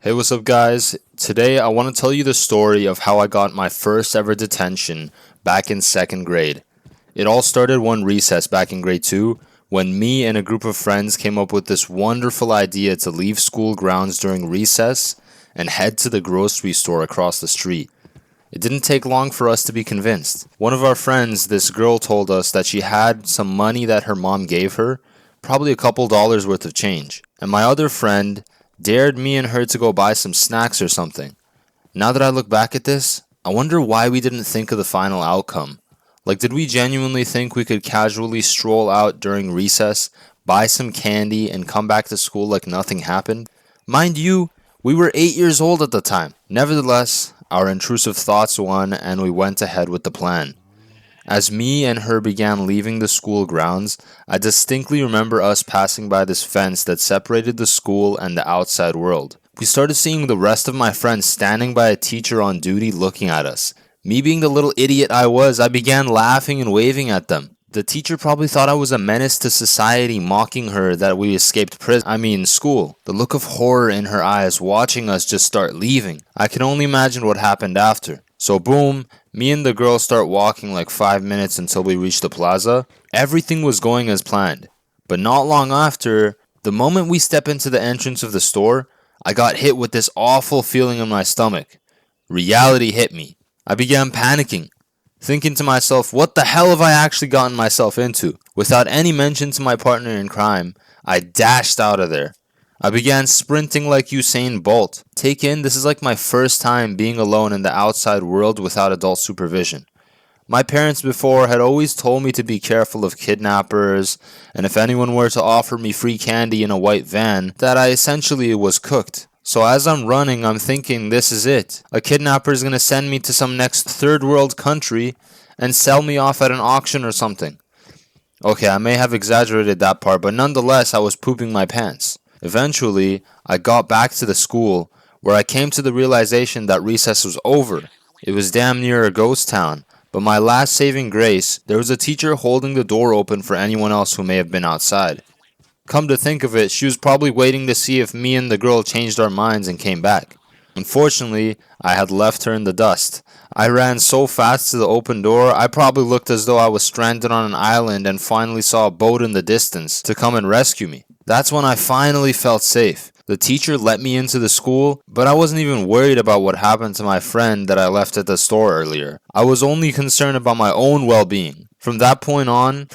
Hey, what's up, guys? Today I want to tell you the story of how I got my first ever detention back in second grade. It all started one recess back in grade 2 when me and a group of friends came up with this wonderful idea to leave school grounds during recess and head to the grocery store across the street. It didn't take long for us to be convinced. One of our friends, this girl, told us that she had some money that her mom gave her, probably a couple dollars worth of change. And my other friend dared me and her to go buy some snacks or something. Now that I look back at this, I wonder why we didn't think of the final outcome. Like, did we genuinely think we could casually stroll out during recess, buy some candy, and come back to school like nothing happened? Mind you, we were 8 years old at the time. Nevertheless, our intrusive thoughts won and we went ahead with the plan. As me and her began leaving the school grounds, I distinctly remember us passing by this fence that separated the school and the outside world. We started seeing the rest of my friends standing by a teacher on duty looking at us. Me being the little idiot I was, I began laughing and waving at them. The teacher probably thought I was a menace to society, mocking her that we escaped school. The look of horror in her eyes watching us just start leaving. I can only imagine what happened after. So boom, me and the girl start walking like 5 minutes until we reach the plaza. Everything was going as planned. But not long after, the moment we step into the entrance of the store, I got hit with this awful feeling in my stomach. Reality hit me. I began panicking, thinking to myself, what the hell have I actually gotten myself into? Without any mention to my partner in crime, I dashed out of there. I began sprinting like Usain Bolt. Take in, this is like my first time being alone in the outside world without adult supervision. My parents before had always told me to be careful of kidnappers, and if anyone were to offer me free candy in a white van, that I essentially was cooked. So as I'm running, I'm thinking, this is it. A kidnapper is going to send me to some next third world country and sell me off at an auction or something. Okay, I may have exaggerated that part, but nonetheless, I was pooping my pants. Eventually, I got back to the school, where I came to the realization that recess was over. It was damn near a ghost town, but my last saving grace, there was a teacher holding the door open for anyone else who may have been outside. Come to think of it, she was probably waiting to see if me and the girl changed our minds and came back. Unfortunately, I had left her in the dust. I ran so fast to the open door, I probably looked as though I was stranded on an island and finally saw a boat in the distance to come and rescue me. That's when I finally felt safe. The teacher let me into the school, but I wasn't even worried about what happened to my friend that I left at the store earlier. I was only concerned about my own well-being. From that point on,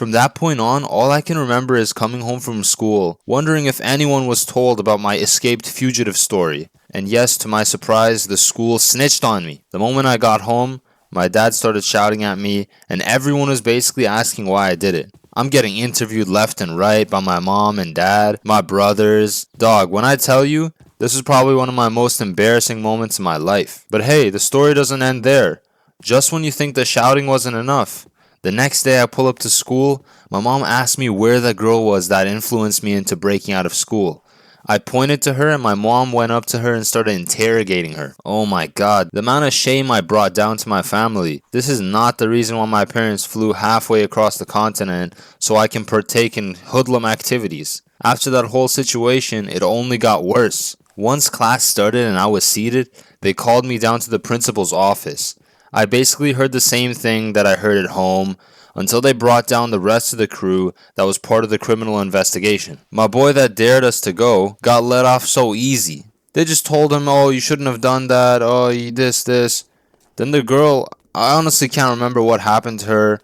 all I can remember is coming home from school, wondering if anyone was told about my escaped fugitive story. And yes, to my surprise, the school snitched on me. The moment I got home, my dad started shouting at me, and everyone was basically asking why I did it. I'm getting interviewed left and right by my mom and dad, my brothers. Dog, when I tell you, this was probably one of my most embarrassing moments in my life. But hey, the story doesn't end there. Just when you think the shouting wasn't enough, the next day I pull up to school, my mom asked me where the girl was that influenced me into breaking out of school. I pointed to her and my mom went up to her and started interrogating her. Oh my god, the amount of shame I brought down to my family. This is not the reason why my parents flew halfway across the continent so I can partake in hoodlum activities. After that whole situation, it only got worse. Once class started and I was seated, they called me down to the principal's office. I basically heard the same thing that I heard at home, until they brought down the rest of the crew that was part of the criminal investigation. My boy that dared us to go got let off so easy. They just told him, oh, you shouldn't have done that, oh, you this. Then the girl, I honestly can't remember what happened to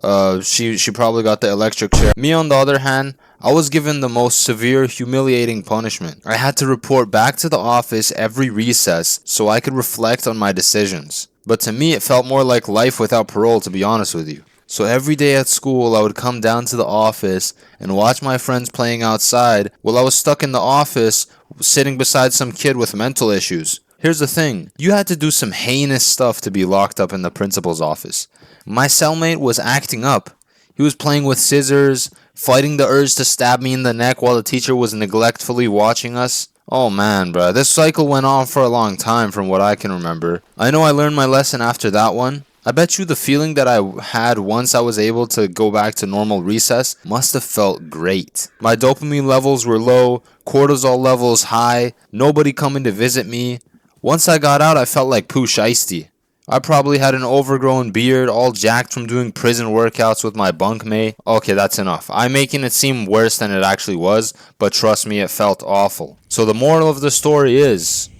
her. She probably got the electric chair. Me, on the other hand, I was given the most severe, humiliating punishment. I had to report back to the office every recess so I could reflect on my decisions. But to me, it felt more like life without parole, to be honest with you. So every day at school, I would come down to the office and watch my friends playing outside while I was stuck in the office sitting beside some kid with mental issues. Here's the thing, you had to do some heinous stuff to be locked up in the principal's office. My cellmate was acting up. He was playing with scissors, fighting the urge to stab me in the neck while the teacher was neglectfully watching us. Oh man, bruh, this cycle went on for a long time from what I can remember. I know I learned my lesson after that one, I bet you the feeling that I had once I was able to go back to normal recess must have felt great. My dopamine levels were low, cortisol levels high, nobody coming to visit me. Once I got out, I felt like Pooh Shiesty. I probably had an overgrown beard, all jacked from doing prison workouts with my bunkmate. Okay, that's enough. I'm making it seem worse than it actually was, but trust me, it felt awful. So the moral of the story is,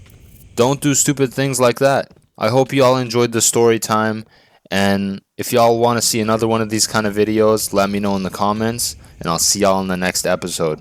don't do stupid things like that. I hope you all enjoyed the story time, and if y'all want to see another one of these kind of videos, let me know in the comments, and I'll see y'all in the next episode.